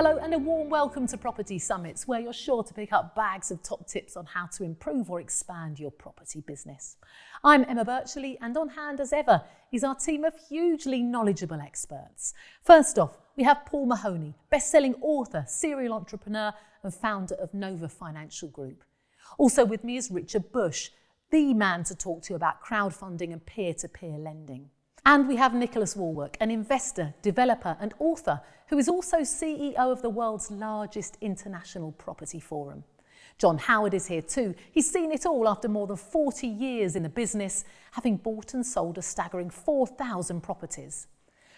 Hello and a warm welcome to Property Summits, where you're sure to pick up bags of top tips on how to improve or expand your property business. I'm Emma Birchley, and on hand as ever is our team of hugely knowledgeable experts. First off, we have Paul Mahoney, best-selling author, serial entrepreneur and founder of Nova Financial Group. Also with me is Richard Bush, the man to talk to about crowdfunding and peer-to-peer lending. And we have Nicholas Wallwork, an investor, developer and author who is also CEO of the world's largest international property forum. John Howard is here too. He's seen it all after more than 40 years in the business, having bought and sold a staggering 4,000 properties.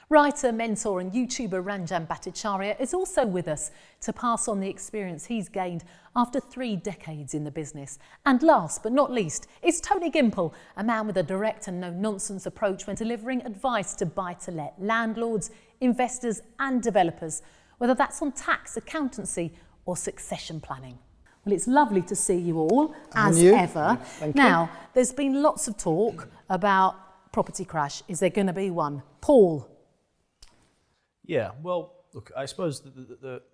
Writer, mentor and YouTuber Ranjan Bhattacharya is also with us to pass on the experience he's gained after 3 decades in the business. And last but not least is Tony Gimple, a man with a direct and no-nonsense approach when delivering advice to buy-to-let landlords, investors and developers, whether that's on tax, accountancy or succession planning. Well, it's lovely to see you all, as ever. Thank now, you. There's been lots of talk about property crash. Is there going to be one? Paul? Yeah, well, look, I suppose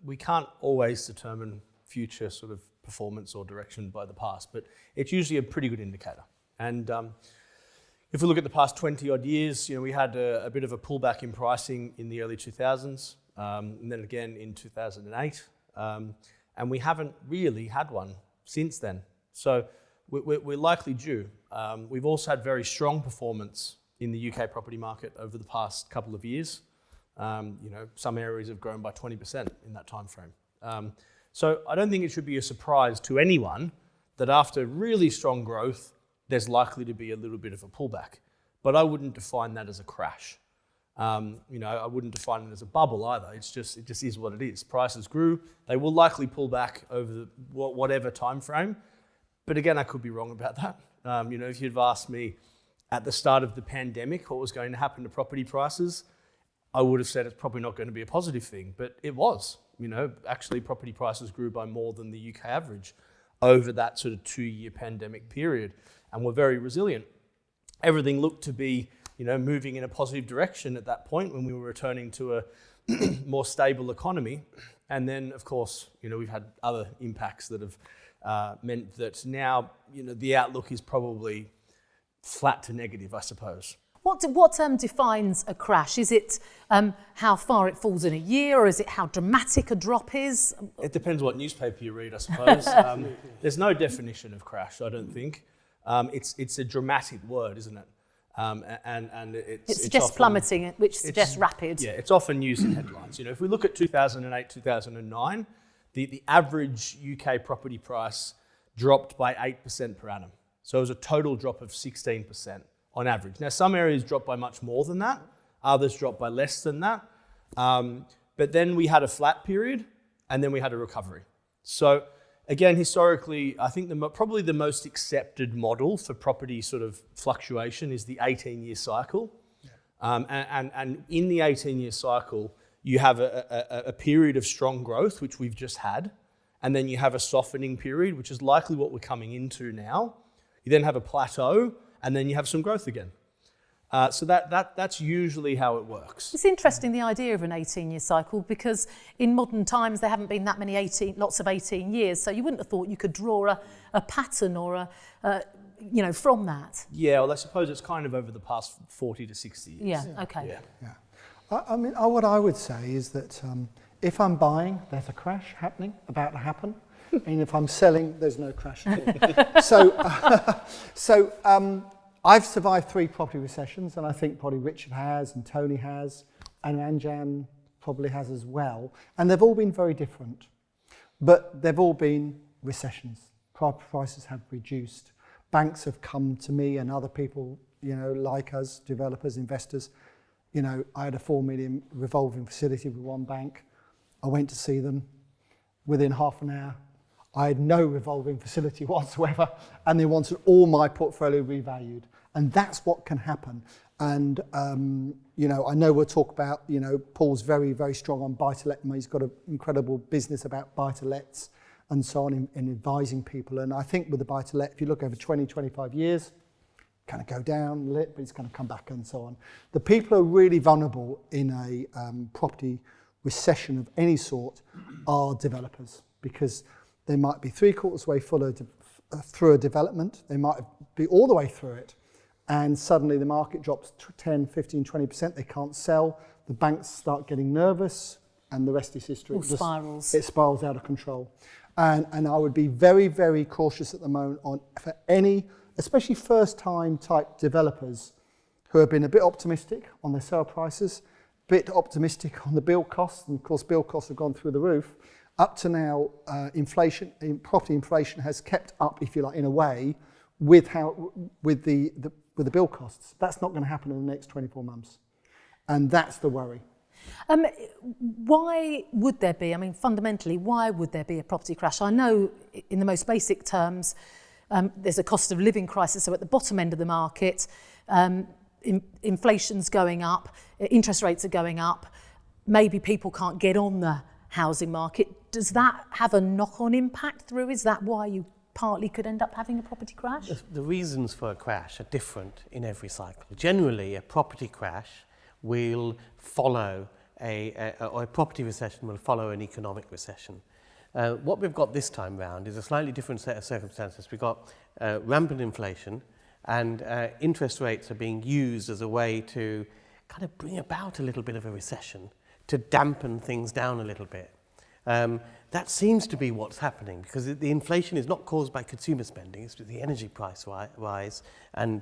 we can't always determine future sort of performance or direction by the past, but it's usually a pretty good indicator. And if we look at the past 20 odd years, we had a bit of a pullback in pricing in the early 2000s, and then again in 2008, and we haven't really had one since then. So we're likely due. We've also had very strong performance in the UK property market over the past couple of years. Some areas have grown by 20% in that time frame. So I don't think it should be a surprise to anyone that after really strong growth, there's likely to be a little bit of a pullback. But I wouldn't define that as a crash. I wouldn't define it as a bubble either. It just is what it is. Prices grew. They will likely pull back over whatever time frame. But again, I could be wrong about that. If you'd have asked me at the start of the pandemic what was going to happen to property prices, I would have said it's probably not going to be a positive thing, but it was. Actually property prices grew by more than the UK average over that sort of 2-year pandemic period, and were very resilient. Everything looked to be, moving in a positive direction at that point when we were returning to a more stable economy. And then, of course, we've had other impacts that have meant that now, the outlook is probably flat to negative, I suppose. What defines a crash? Is it how far it falls in a year, or is it how dramatic a drop is? It depends what newspaper you read, I suppose. There's no definition of crash, I don't think. It's a dramatic word, isn't it? And it suggests plummeting, which suggests rapid. Yeah, it's often used in headlines. If we look at 2008, 2009, the average UK property price dropped by 8% per annum. So it was a total drop of 16%. On average. Now, some areas dropped by much more than that. Others dropped by less than that. But then we had a flat period, and then we had a recovery. So again, historically, I think probably the most accepted model for property sort of fluctuation is the 18-year cycle. Yeah. And in the 18-year cycle, you have a period of strong growth, which we've just had, and then you have a softening period, which is likely what we're coming into now. You then have a plateau, and then you have some growth again. So that's usually how it works. It's interesting, the idea of an 18-year cycle, because in modern times there haven't been that many lots of 18 years, so you wouldn't have thought you could draw a pattern or from that. Yeah, well, I suppose it's kind of over the past 40 to 60 years. Yeah, okay. Yeah. What I would say is that if I'm buying, there's a crash about to happen. And if I'm selling, there's no crash at all. So I've survived 3 property recessions, and I think probably Richard has, and Tony has, and Ranjan probably has as well. And they've all been very different, but they've all been recessions. Property prices have reduced. Banks have come to me and other people, like us, developers, investors. I had a 4 million revolving facility with one bank. I went to see them. Within half an hour, I had no revolving facility whatsoever, and they wanted all my portfolio revalued. And that's what can happen. And, I know we'll talk about, Paul's very, very strong on buy-to-let. He's got an incredible business about buy-to-lets and so on in advising people. And I think with the buy-to-let, if you look over 20, 25 years, kind of go down a little, but it's going to come back and so on. The people who are really vulnerable in a property recession of any sort are developers, because they might be 3/4 way through a development, they might be all the way through it, and suddenly the market drops 10, 15, 20%, they can't sell, the banks start getting nervous, and the rest is history. All spirals. It spirals out of control. And I would be very, very cautious at the moment for any, especially first-time type developers who have been a bit optimistic on their sale prices, a bit optimistic on the build costs, and of course build costs have gone through the roof. Up to now, property inflation has kept up, if you like, in a way, with the build costs. That's not going to happen in the next 24 months, and that's the worry. Why would there be? I mean, fundamentally, why would there be a property crash? I know, in the most basic terms, there's a cost of living crisis. So at the bottom end of the market, inflation's going up, interest rates are going up. Maybe people can't get on the housing market. Does that have a knock-on impact through? Is that why you partly could end up having a property crash? The reasons for a crash are different in every cycle. Generally, a property crash will follow or a property recession will follow an economic recession. What we've got this time round is a slightly different set of circumstances. We've got rampant inflation, and interest rates are being used as a way to kind of bring about a little bit of a recession, to dampen things down a little bit. That seems to be what's happening, because the inflation is not caused by consumer spending, it's the energy price rise and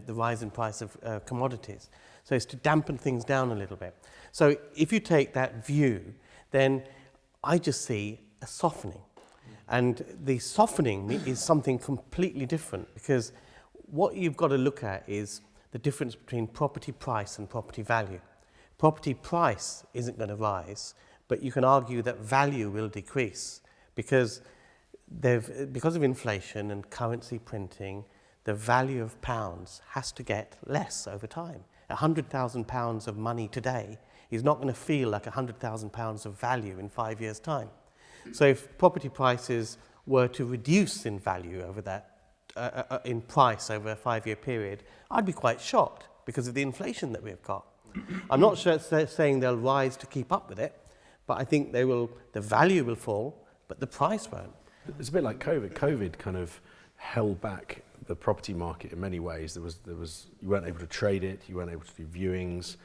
the rise in price of commodities. So it's to dampen things down a little bit. So if you take that view, then I just see a softening. And the softening is something completely different, because what you've got to look at is the difference between property price and property value. Property price isn't going to rise, but you can argue that value will decrease, because of inflation and currency printing, the value of pounds has to get less over time. £100,000 of money today is not going to feel like £100,000 of value in 5 years' time. So if property prices were to reduce in value over that, in price over a 5-year period, I'd be quite shocked because of the inflation that we've got. I'm not sure saying they'll rise to keep up with it, but I think the value will fall, but the price won't. It's a bit like COVID. COVID kind of held back the property market in many ways. There was you weren't able to trade it, you weren't able to do viewings,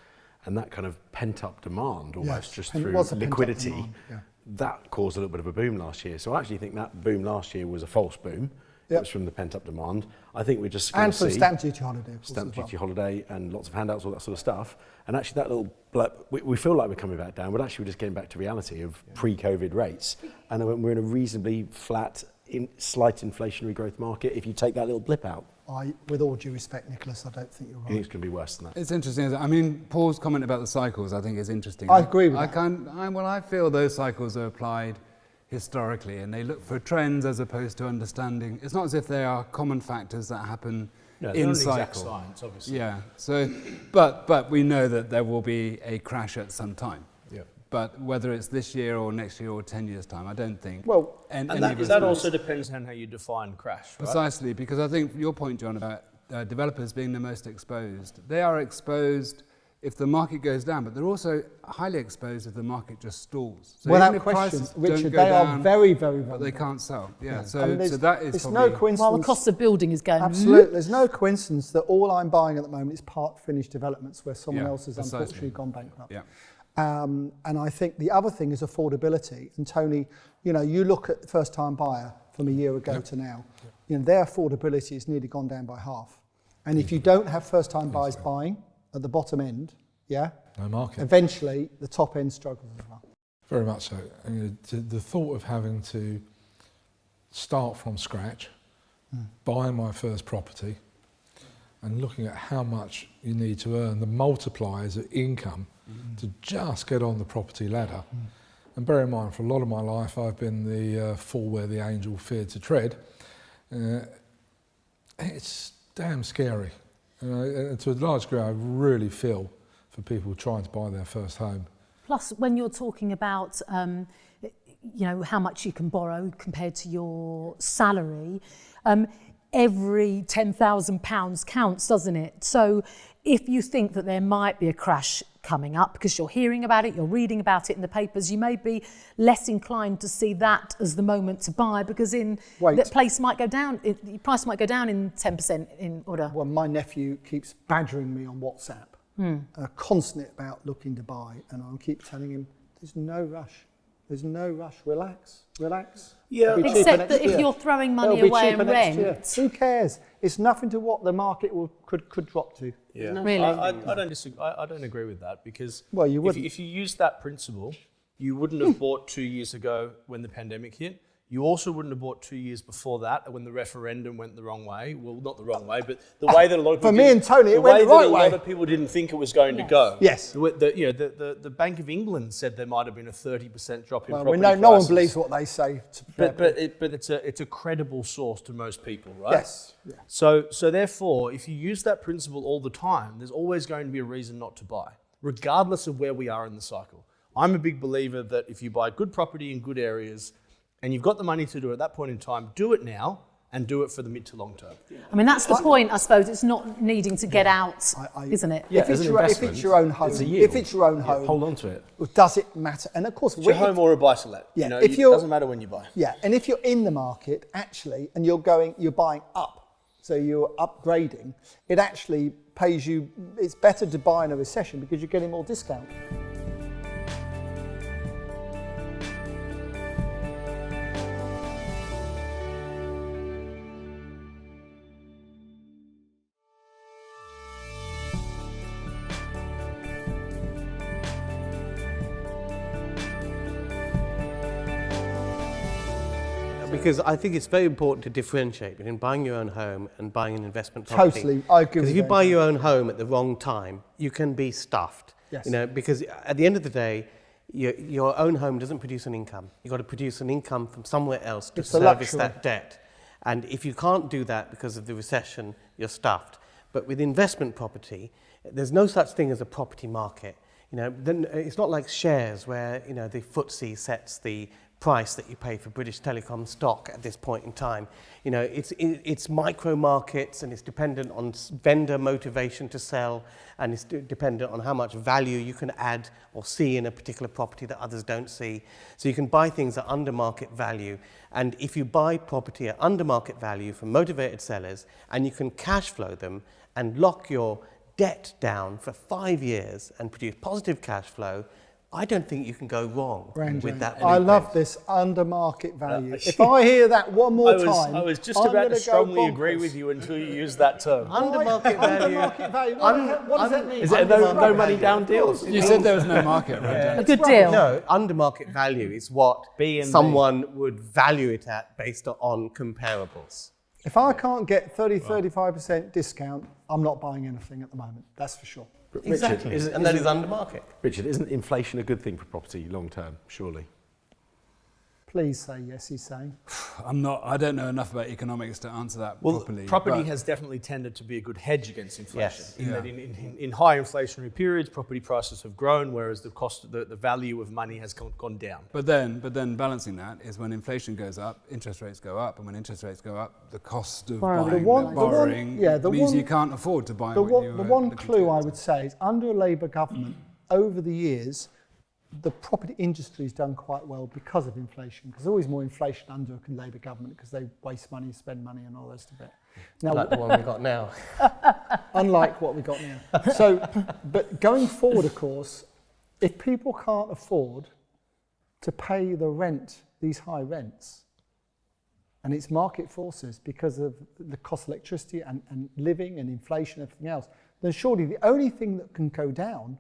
and that kind of pent up demand almost just through liquidity. Demand, yeah. That caused a little bit of a boom last year. So I actually think that boom last year was a false boom. Yep. It was from the pent up demand. I think we're just going to see... And for stamp duty holiday. Stamp duty holiday and lots of handouts, all that sort of stuff. And actually that little blip, we feel like we're coming back down, but actually we're just getting back to reality of pre-COVID rates. And we're in a reasonably flat, slight inflationary growth market if you take that little blip out. With all due respect, Nicholas, I don't think you're right. I think it's going to be worse than that. It's interesting. I mean, Paul's comment about the cycles, I think, is interesting. I agree with that. I feel those cycles are applied historically, and they look for trends as opposed to understanding. It's not as if they are common factors that happen in cycle. Exact science, obviously. Yeah. So, but we know that there will be a crash at some time. Yeah. But whether it's this year or next year or 10 years' time, I don't think. Well, and that also depends on how you define crash, right? Precisely, because I think your point, John, about developers being the most exposed. They are exposed if the market goes down, but they're also highly exposed if the market just stalls. So without question, Richard, they are very, very vulnerable. But they can't sell. Yeah. So that is probably... no coincidence. While the cost of building is going... Absolutely. There's no coincidence that all I'm buying at the moment is part-finished developments where someone else has unfortunately gone bankrupt. Yeah. And I think the other thing is affordability. And Tony, you look at the first-time buyer from a year ago to now, their affordability has nearly gone down by half. And if you don't have first-time buyers buying at the bottom end, no market, eventually the top end struggles as well. Very much so. The thought of having to start from scratch, buy my first property, and looking at how much you need to earn, the multipliers of income to just get on the property ladder. And bear in mind, for a lot of my life, I've been the fool where the angel feared to tread. It's damn scary. And to a large degree, I really feel for people trying to buy their first home. Plus, when you're talking about, how much you can borrow compared to your salary, every £10,000 counts, doesn't it? So if you think that there might be a crash coming up because you're hearing about it, you're reading about it in the papers, you may be less inclined to see that as the moment to buy because the price might go down in 10% in order. Well, my nephew keeps badgering me on WhatsApp, constantly about looking to buy, and I'll keep telling him, there's no rush. There's no rush. Relax. Yeah, except that if you're throwing money away in rent, who cares? It's nothing to what the market could drop to. Yeah, really. I don't disagree. I don't agree with that because you wouldn't. If you use that principle, you wouldn't have bought 2 years ago when the pandemic hit. You also wouldn't have bought 2 years before that when the referendum went the wrong way. Well, not the wrong way, but the way that a lot of people for me and Tony, it went the right way. A lot of people didn't think it was going to go. Yes. The Bank of England said there might have been a 30% drop in property prices. No one believes what they say. But it's a credible source to most people, right? Yes. Yeah. So therefore, if you use that principle all the time, there's always going to be a reason not to buy, regardless of where we are in the cycle. I'm a big believer that if you buy good property in good areas, and you've got the money to do it at that point in time, do it now and do it for the mid to long term. I mean, that's the point, I suppose. It's not needing to get out, isn't it? Yeah, if it's your own home, hold on to it. Does it matter? And of course, it's your home or a buy-to-let. Yeah, it doesn't matter when you buy. Yeah, and if you're in the market actually, and you're buying up, so you're upgrading, it actually pays you. It's better to buy in a recession because you're getting more discount. Because I think it's very important to differentiate between buying your own home and buying an investment property. Totally, I agree. Because if you buy your own home at the wrong time, you can be stuffed. Yes. Because at the end of the day, your own home doesn't produce an income. You've got to produce an income from somewhere else to service that debt. And if you can't do that because of the recession, you're stuffed. But with investment property, there's no such thing as a property market. Then it's not like shares where the FTSE sets the price that you pay for British Telecom stock at this point in time. It's micro markets, and it's dependent on vendor motivation to sell, and it's dependent on how much value you can add or see in a particular property that others don't see. So you can buy things at under market value, and if you buy property at under market value from motivated sellers, and you can cash flow them and lock your debt down for 5 years and produce positive cash flow, I don't think you can go wrong with that. I love this under market value. If I hear that one more time, I was just about to strongly agree with you until you used that term. Under market value. What does that mean? Is it no money down deals? You said there was no market, right? A good deal. No, under market value is what someone would value it at based on comparables. If I can't get 35% discount, I'm not buying anything at the moment. That's for sure. Exactly, and that is under market. Richard, isn't inflation a good thing for property long term, surely? Please say yes, he's saying. I don't know enough about economics to answer that properly. Property has definitely tended to be a good hedge against inflation. Yes. That in high inflationary periods, property prices have grown, whereas the cost, the value of money has gone down. But then balancing that is when inflation goes up, interest rates go up, and when interest rates go up, the cost of borrowing means you can't afford to buy what you The one clue I would say is under a Labour government, over the years, the property industry has done quite well because of inflation, because there's always more inflation under a Labour government because they waste money, spend money and all the rest of it. Now, like the one we got now. Unlike what we got now. So, but going forward, of course, if people can't afford to pay the rent, these high rents, and it's market forces because of the cost of electricity and living and inflation and everything else, then surely the only thing that can go down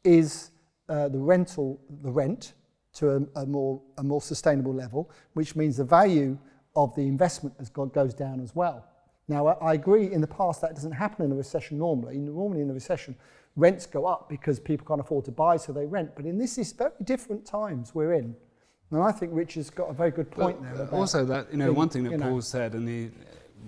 is the rent to a more sustainable level, which means the value of the investment goes down as well. Now, I agree in the past that doesn't happen in a recession normally. Normally in a recession, rents go up because people can't afford to buy, so they rent. But in this is very different times we're in. And I think Richard's got a very good point there. About also that, one thing that Paul said, and he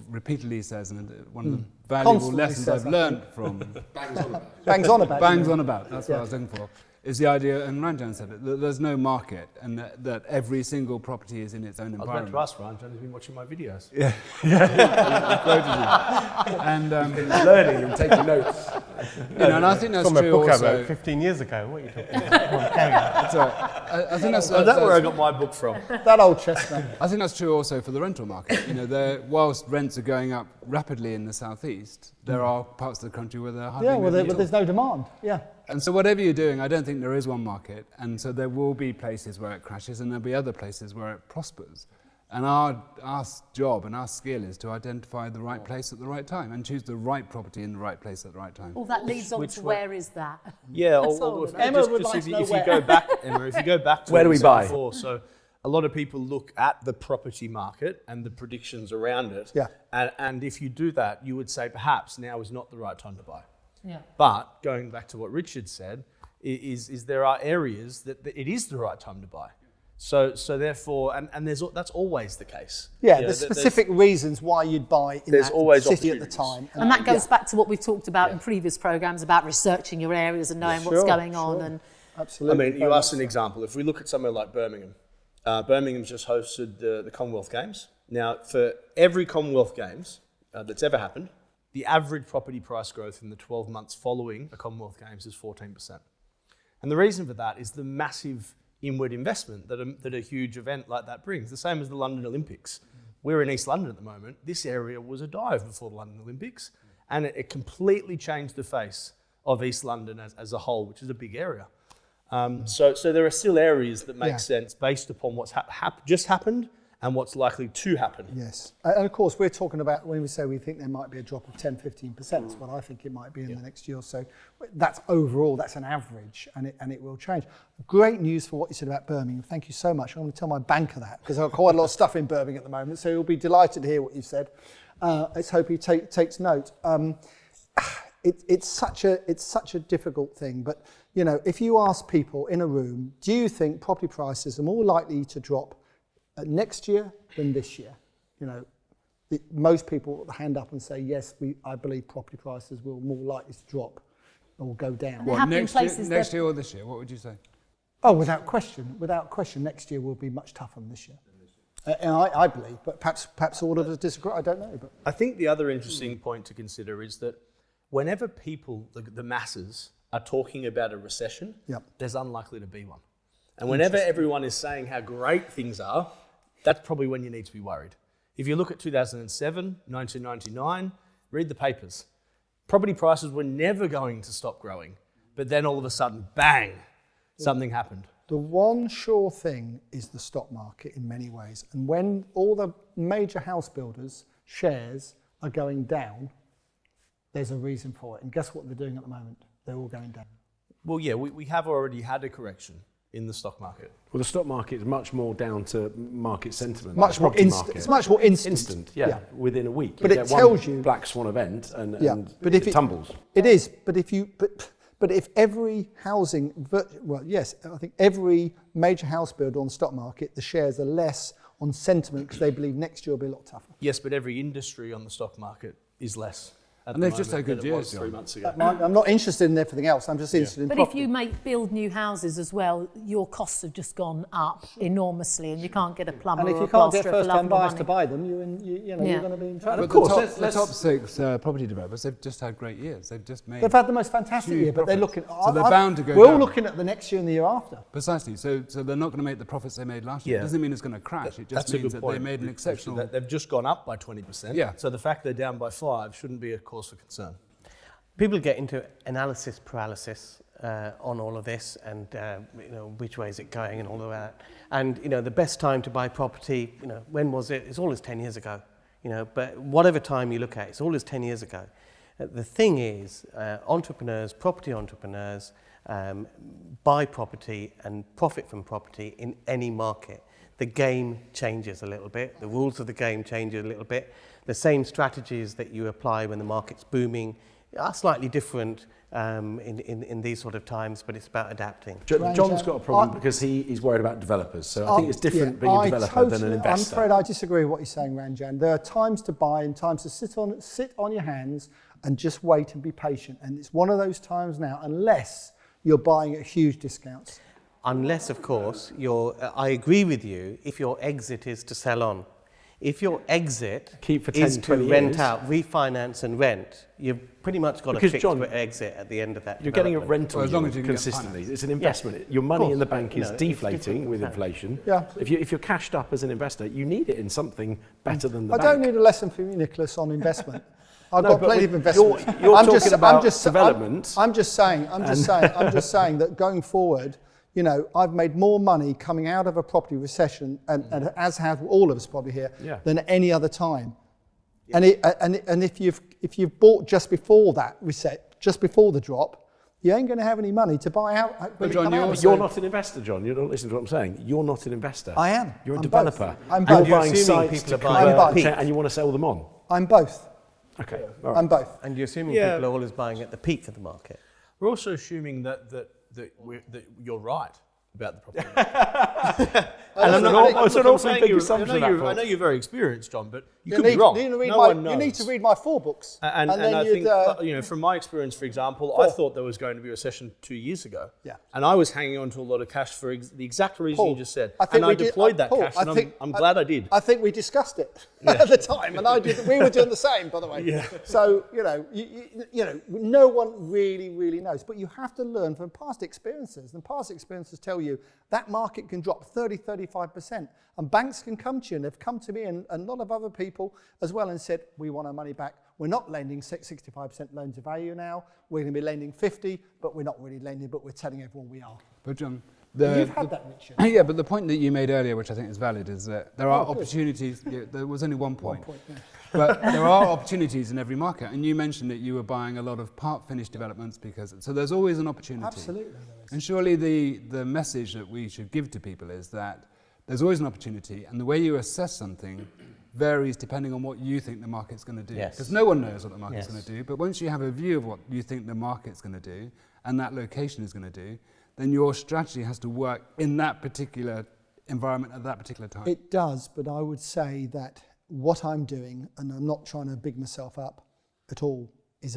repeatedly says, and one of the valuable lessons I've learned from... Bangs on about. Bangs on about, that's what I was looking for. is the idea, and Ranjan said it, that there's no market and that every single property is in its own I was environment. about to ask Ranjan, he's been watching my videos. Yeah. And Learning and taking notes. and I think that's From a true book I also. wrote 15 years ago. What are you talking about? Carry on. That's all right. I think that's Is that where I got my book from? That old chestnut. I think that's true also for the rental market. Whilst rents are going up rapidly in the southeast, there are parts of the country where they're hardly Yeah, well, moving but at there's all. no demand. Yeah. And so whatever you're doing, I don't think there is one market, and so there will be places where it crashes, and there'll be other places where it prospers. And our job and our skill is to identify the right place at the right time and choose the right property in the right place at the right time. Well, that leads on Which to way? where is that? Yeah, That's all if, of it. Emma would like if to you, know if you where. go back, Emma, if you go back to Where what do we said buy? before, so a lot of people look at the property market and the predictions around it. Yeah. And if you do that, you would say perhaps now is not the right time to buy. Yeah. But going back to what Richard said, is there are areas that it is the right time to buy. So therefore, and that's always the case. Yeah, You know, there's specific reasons why you'd buy in There's that always city at the opportunities. time. And that goes back to what we've talked about in previous programmes about researching your areas and knowing what's Sure, going on. sure. And Absolutely. I mean, you asked an example. If we look at somewhere like Birmingham, Birmingham's just hosted the Commonwealth Games. Now, for every Commonwealth Games that's ever happened, the average property price growth in the 12 months following the Commonwealth Games is 14%. And the reason for that is the massive inward investment that a huge event like that brings. The same as the London Olympics. We're in East London at the moment. This area was a dive before the London Olympics, and it completely changed the face of East London as a whole, which is a big area. So there are still areas that make sense based upon what's just happened and what's likely to happen. Yes. And of course, we're talking about when we say we think there might be a drop of 10, 15%, that's what I think it might be in the next year or so. That's overall, that's an average, and it will change. Great news for what you said about Birmingham. Thank you so much. I'm going to tell my banker that, because I've got quite a lot of stuff in Birmingham at the moment, so he'll be delighted to hear what you said. Let's hope he takes note. It's such a difficult thing, but if you ask people in a room, do you think property prices are more likely to drop next year than this year? Most people hand up and say yes. I believe property prices will more likely to drop or go down. There have been places next year or this year? What would you say? Oh, without question, next year will be much tougher than this year. And I believe, but perhaps all of us disagree. I don't know. But I think the other interesting point to consider is that whenever people, the masses, are talking about a recession, there's unlikely to be one. And whenever everyone is saying how great things are, that's probably when you need to be worried. If you look at 2007, 1999, read the papers. Property prices were never going to stop growing, but then all of a sudden, bang, something happened. the one sure thing is the stock market in many ways. And when all the major house builders' shares are going down, there's a reason for it. And guess what they're doing at the moment? They're all going down. Well, yeah, we have already had a correction in the stock market. Well, the stock market is much more down to market sentiment. Much the more property instant. market. It's much more instant. Instant, yeah, within a week. But You it get tells one you- black swan event and But if it tumbles. It is, but if every housing, well, yes, I think every major house builder on the stock market, the shares are less on sentiment because they believe next year will be a lot tougher. Yes, but every industry on the stock market is less. And they've just had good years, John. 3 months ago. I'm not interested in everything else. I'm just interested in But property. if you build new houses as well, your costs have just gone up enormously, and you can't get a plumber And if or you a can't get plasterer for love first-time nor buyers money. to buy them, you're going to be in trouble. But course, the top six property developers, they've just had great years. They've just made... They've had the most fantastic huge year, but they're profits. looking... So they're bound to go We're all down. looking at the next year and the year after. Precisely. So they're not going to make the profits they made last year. Yeah. It doesn't mean it's going to crash. It just That's a means good that point. they made an exceptional... They've just gone up by 20%. Yeah. So the fact they're down by 5 shouldn't be a cause for concern. People get into analysis paralysis on all of this, and which way is it going, and all of that. And the best time to buy property, when was it? It's always 10 years ago. But whatever time you look at, it's always 10 years ago. The thing is, entrepreneurs, property entrepreneurs, buy property and profit from property in any market. The game changes a little bit. The rules of the game change a little bit. The same strategies that you apply when the market's booming are slightly different in these sort of times, but it's about adapting. John's got a problem because he's worried about developers. So I think it's different being a developer than an investor. I'm afraid I disagree with what you're saying, Ranjan. There are times to buy and times to sit on your hands and just wait and be patient. And it's one of those times now, unless you're buying at huge discounts. Unless, of course, I agree with you, if your exit is to sell on. If your exit Keep for 10, is to 20 rent years. out, refinance and rent, you've pretty much got a Because, fixed John, exit at the end of that You're getting a development. rental Well, as long yield as you can get consistently. finance. It's an investment. Your money in the bank is deflating with inflation. Yeah. If you're cashed up as an investor, you need it in something better than the I bank. don't need a lesson from you, Nicholas, on investment. I've No, got but plenty with- of investments. you're talking about development. I'm just saying that going forward, you know, I've made more money coming out of a property recession, and as have all of us probably here, than any other time. And if you've bought just before that just before the drop, you ain't going to have any money to buy out. But John, You're not an investor, John. You don't listen to what I'm saying. You're not an investor. I am. You're a I'm developer. both. I'm You're both. You're buying assuming sites people to are buying at convert, peak. and you want to sell them on. I'm both. Okay. All right. I'm both. And you're assuming Yeah. people are always buying at the peak of the market. We're also assuming that you're right about the property. And I'm an not- awful- it's an I'm awfully saying big you- assumption, I that, know Paul. I know you're very experienced, John, but you You could need, be wrong. you need to read No my, one knows. you need to read my 4 books. And then I you'd, think, you know, from my experience, for example, I thought there was going to be a recession 2 years ago. Yeah. And I was hanging on to a lot of cash for the exact reason Paul, you just said. I think And I we did- deployed that Paul, cash, I and think- I'm glad I did. I think we discussed it at the time, and we were doing the same, by the way. Yeah. So, you know, no one really knows. But you have to learn from past experiences. And past experiences tell you that market can drop 35%. And banks can come to you, and they've come to me and a lot of other people as well and said, we want our money back. We're not lending 65% loan to value now. We're going to be lending 50, but we're not really lending, but we're telling everyone we are. But John, You've had that, Richard. yeah, but the point that you made earlier, which I think is valid, is that there are good. opportunities. Yeah, there was only one point. Yeah. But there are opportunities in every market. And you mentioned that you were buying a lot of part-finished developments so there's always an opportunity. Absolutely, there is. And surely the message that we should give to people is that there's always an opportunity, and the way you assess something varies depending on what you think the market's going to do. Yes. Because no one knows what the market's Yes. going to do, but once you have a view of what you think the market's going to do and that location is going to do, then your strategy has to work in that particular environment at that particular time. It does, but I would say that what I'm doing, and I'm not trying to big myself up at all, is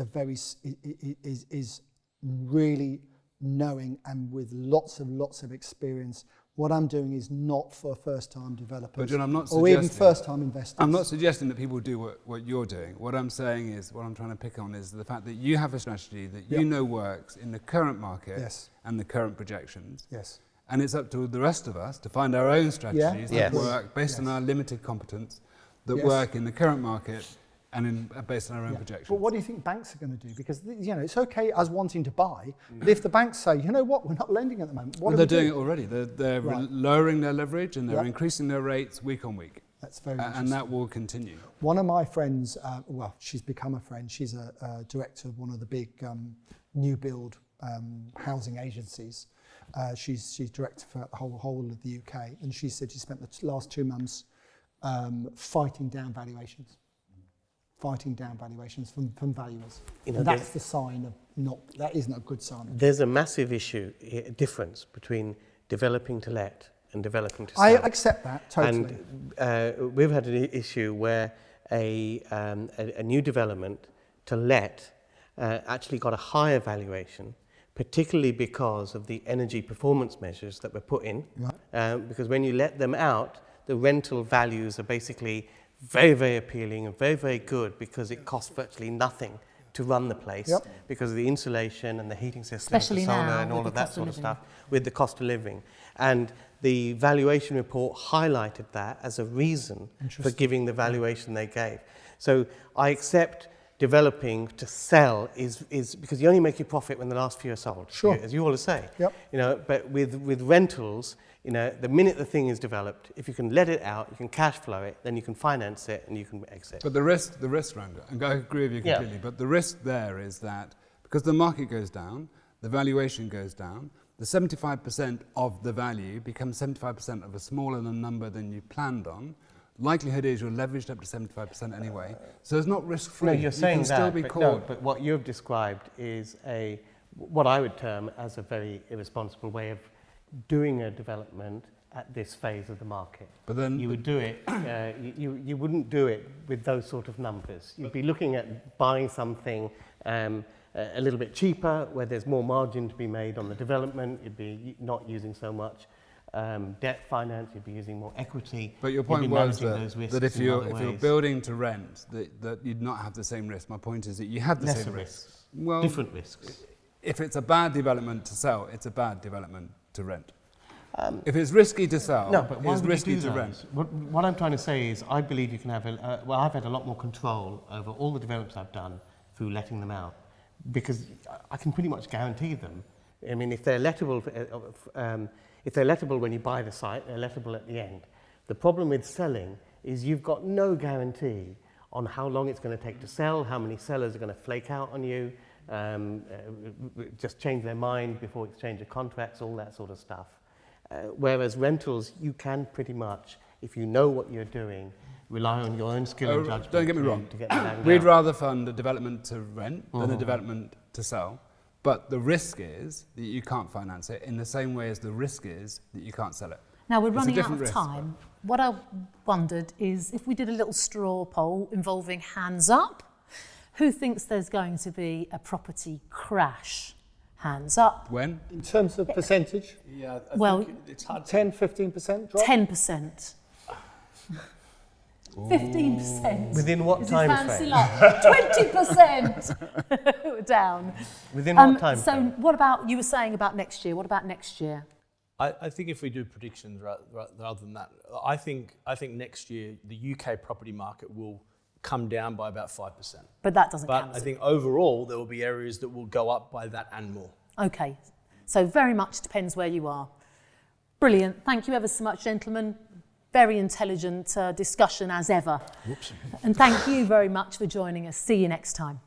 is really knowing and with lots of experience. What I'm doing is not for first-time developers But John, I'm not or even suggesting- first-time investors. I'm not suggesting that people do what you're doing. What I'm saying is, what I'm trying to pick on is the fact that you have a strategy that you Yep. know works in the current market Yes. and the current projections. Yes. And it's up to the rest of us to find our own strategies that Yes. work based on Yes. our limited competence, that Yes. work in the current market and based on our own Yeah. projections. But what do you think banks are going to do? Because you know it's okay us wanting to buy, but if the banks say, you know what, we're not lending at the moment, what Well, do they're we doing do? it already. They're Right. lowering their leverage and they're Yep. increasing their rates week on week. That's very And interesting. that will continue. One of my friends, well, she's become a friend. She's a director of one of the big new build housing agencies. She's director for the whole of the UK, and she said she spent the last 2 months fighting down valuations from valuers. You know, And that's there's- the sign of that isn't a good sign. There's a massive difference between developing to let and developing to sell. I accept that totally. And we've had an issue where a new development to let actually got a higher valuation, particularly because of the energy performance measures that were put in. Right. Because when you let them out, the rental values are basically very, very appealing and very, very good because it costs virtually nothing to run the place Yep. because of the insulation and the heating system, Especially the solar now and all with of the that cost sort of of living. stuff with the cost of living. And the valuation report highlighted that as a reason for Interesting. giving the valuation they gave. So I accept developing to sell is because you only make your profit when the last few are sold, Sure. as you always say. Yep. You know, but with rentals, you know, the minute the thing is developed, if you can let it out, you can cash flow it, then you can finance it and you can exit. But the risk, Ranjan, and I agree with you Yeah. completely, but the risk there is that because the market goes down, the valuation goes down, the 75% of the value becomes 75% of a smaller number than you planned on. Likelihood is you're leveraged up to 75% anyway, so it's not risk-free. No, you're saying you can still be but, caught. but what you've described is what I would term as a very irresponsible way of doing a development at this phase of the market. But then You would do it, you wouldn't do it with those sort of numbers. You'd be looking at buying something a little bit cheaper, where there's more margin to be made on the development. You'd be not using so much debt finance, you'd be using more equity. But your point was that if you're building to rent, that you'd not have the same risk. My point is that you have the Lesser same risks. Well, Different risks. if it's a bad development to sell, it's a bad development to rent. If it's risky to sell, No, but why it's would risky you do to those? rent. What I'm trying to say is I believe you can have, I've had a lot more control over all the developments I've done through letting them out, because I can pretty much guarantee them. I mean, if they're lettable when you buy the site, they're lettable at the end. The problem with selling is you've got no guarantee on how long it's going to take to sell, how many sellers are going to flake out on you, just change their mind before exchange of contracts, all that sort of stuff. Whereas rentals, you can pretty much, if you know what you're doing, rely on your own skill and judgment. Don't get me wrong. To get the land We'd out. rather fund a development to rent than a development to sell. But the risk is that you can't finance it in the same way as the risk is that you can't sell it. Now we're It's a running out different of risk. time. What I wondered is if we did a little straw poll involving hands up, who thinks there's going to be a property crash? Hands up. When? In terms of percentage, Yeah, Well, it's hard. 10, 15% drop? 10%. 15%. Within what Is time his hand frame? still up? 20%. We're down. Within what time So frame? what about, you were saying about next year, what about next year? I think if we do predictions rather than that, I think next year the UK property market will come down by about 5%. But that doesn't But count. I think overall there will be areas that will go up by that and more. Okay, so very much depends where you are. Brilliant. Thank you ever so much, gentlemen. Very intelligent discussion as ever. Whoops. And thank you very much for joining us. See you next time.